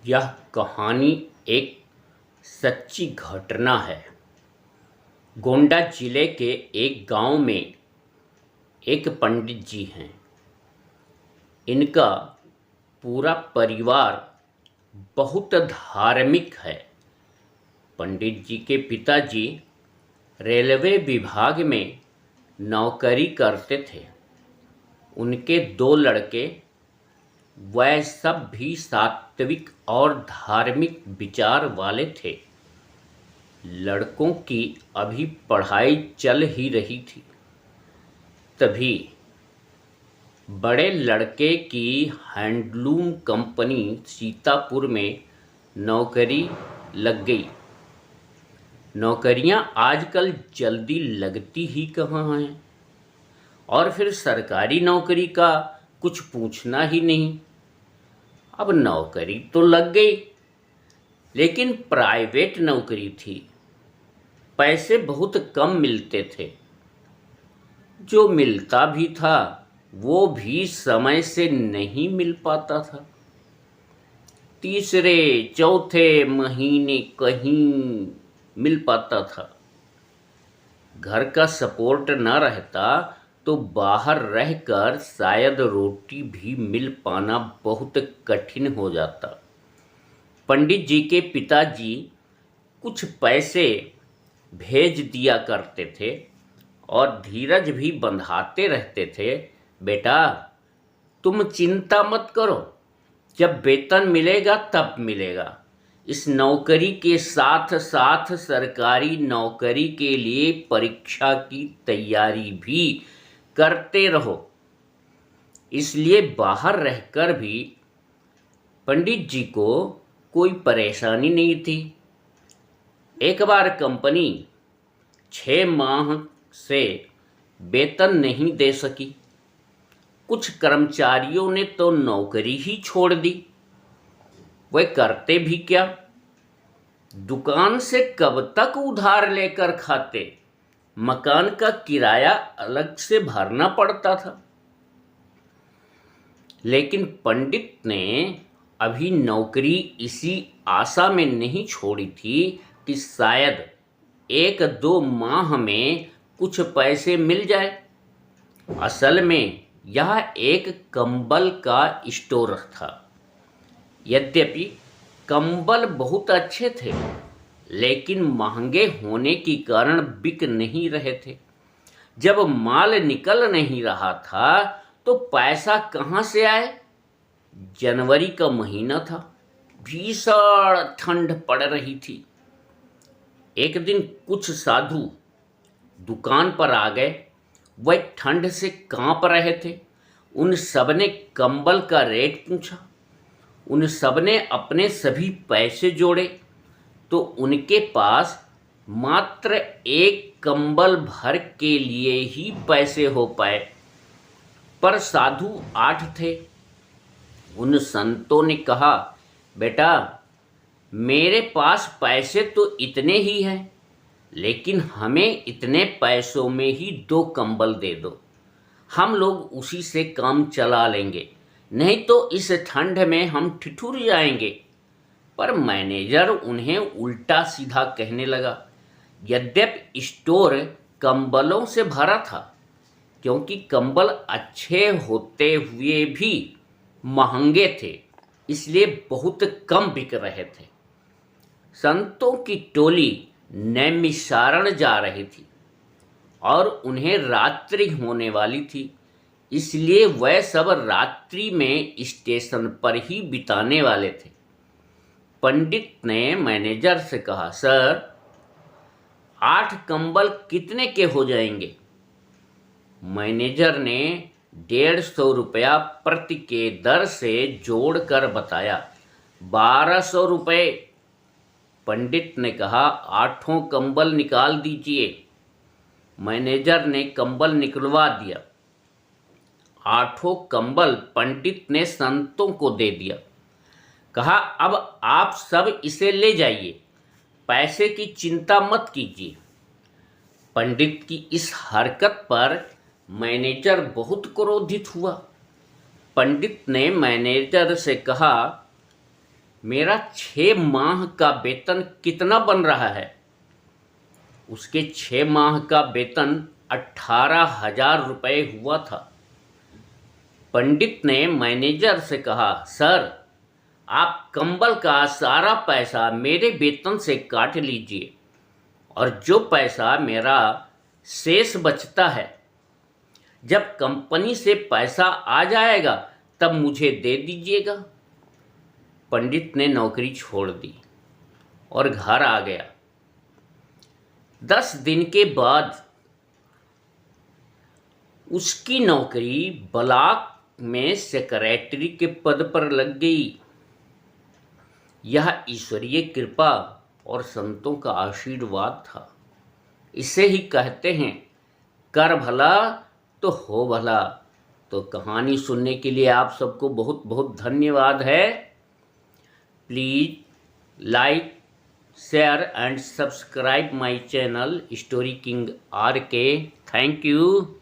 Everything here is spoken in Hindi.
यह कहानी एक सच्ची घटना है। गोंडा जिले के एक गांव में एक पंडित जी हैं। इनका पूरा परिवार बहुत धार्मिक है। पंडित जी के पिताजी रेलवे विभाग में नौकरी करते थे। उनके 2 लड़के वह सब भी सात्विक और धार्मिक विचार वाले थे। लड़कों की अभी पढ़ाई चल ही रही थी। तभी बड़े लड़के की हैंडलूम कंपनी सीतापुर में नौकरी लग गई। नौकरियां आजकल जल्दी लगती ही कहाँ हैं, और फिर सरकारी नौकरी का कुछ पूछना ही नहीं। अब नौकरी तो लग गई, लेकिन प्राइवेट नौकरी थी। पैसे बहुत कम मिलते थे। जो मिलता भी था वो भी समय से नहीं मिल पाता था। तीसरे चौथे महीने कहीं मिल पाता था। घर का सपोर्ट न रहता तो बाहर रहकर शायद रोटी भी मिल पाना बहुत कठिन हो जाता। पंडित जी के पिताजी कुछ पैसे भेज दिया करते थे और धीरज भी बंधाते रहते थे। बेटा, तुम चिंता मत करो, जब वेतन मिलेगा तब मिलेगा। इस नौकरी के साथ साथ सरकारी नौकरी के लिए परीक्षा की तैयारी भी करते रहो। इसलिए बाहर रहकर भी पंडित जी को कोई परेशानी नहीं थी। एक बार कंपनी 6 माह से वेतन नहीं दे सकी। कुछ कर्मचारियों ने तो नौकरी ही छोड़ दी। वे करते भी क्या, दुकान से कब तक उधार लेकर खाते। मकान का किराया अलग से भरना पड़ता था। लेकिन पंडित ने अभी नौकरी इसी आशा में नहीं छोड़ी थी कि शायद 1-2 माह में कुछ पैसे मिल जाए। असल में यह एक कंबल का स्टोर था। यद्यपि कंबल बहुत अच्छे थे, लेकिन महंगे होने के कारण बिक नहीं रहे थे। जब माल निकल नहीं रहा था तो पैसा कहाँ से आए। जनवरी का महीना था, भीषण ठंड पड़ रही थी। एक दिन कुछ साधु दुकान पर आ गए। वह ठंड से कांप रहे थे। उन सबने कंबल का रेट पूछा। उन सबने अपने सभी पैसे जोड़े तो उनके पास मात्र एक कंबल भर के लिए ही पैसे हो पाए। पर साधु 8 थे। उन संतों ने कहा, बेटा, मेरे पास पैसे तो इतने ही हैं, लेकिन हमें इतने पैसों में ही 2 कंबल दे दो। हम लोग उसी से काम चला लेंगे, नहीं तो इस ठंड में हम ठिठुर जाएंगे। पर मैनेजर उन्हें उल्टा सीधा कहने लगा। यद्यपि स्टोर कंबलों से भरा था, क्योंकि कंबल अच्छे होते हुए भी महंगे थे, इसलिए बहुत कम बिक रहे थे। संतों की टोली नैमिषारण जा रही थी और उन्हें रात्रि होने वाली थी, इसलिए वह सब रात्रि में स्टेशन पर ही बिताने वाले थे। पंडित ने मैनेजर से कहा, सर, 8 कंबल कितने के हो जाएंगे। मैनेजर ने 150 रुपया प्रति के दर से जोड़कर बताया, 1200 रुपये। पंडित ने कहा, 8 कंबल निकाल दीजिए। मैनेजर ने कंबल निकलवा दिया। 8 कंबल पंडित ने संतों को दे दिया। कहा, अब आप सब इसे ले जाइए, पैसे की चिंता मत कीजिए। पंडित की इस हरकत पर मैनेजर बहुत क्रोधित हुआ। पंडित ने मैनेजर से कहा, मेरा 6 माह का वेतन कितना बन रहा है? उसके 6 माह का वेतन 18,000 रुपये हुआ था। पंडित ने मैनेजर से कहा, सर, आप कंबल का सारा पैसा मेरे वेतन से काट लीजिए और जो पैसा मेरा शेष बचता है, जब कंपनी से पैसा आ जाएगा तब मुझे दे दीजिएगा। पंडित ने नौकरी छोड़ दी और घर आ गया। 10 दिन के बाद उसकी नौकरी ब्लॉक में सेक्रेटरी के पद पर लग गई। यह ईश्वरीय कृपा और संतों का आशीर्वाद था। इसे ही कहते हैं, कर भला तो हो भला। तो कहानी सुनने के लिए आप सबको बहुत बहुत धन्यवाद है। Please like, share and subscribe my channel story king RK। Thank you.